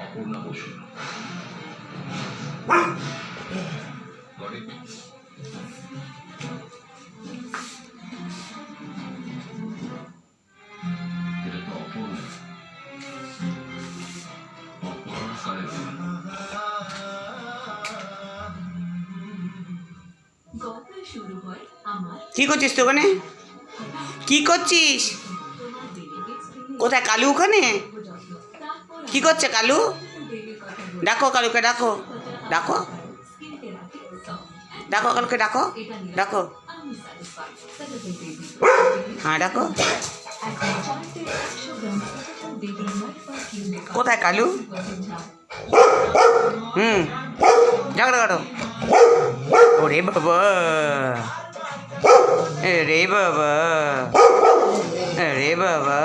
অপূর্ণা বসু এটা তো অপূর্ণা কি করছিস তো ওখানে? কি করছিস? কোথায় কালু? ওখানে কি করছে কালু? ডাকো কালুকে, ডাকো ডাকো ডাকো কালুকে, ডাকো ডাকো, হ্যাঁ ডাকো। কোথায় কালু? ঝগড়া করো। ওরে বাবা, রে বাবা, রে বাবা।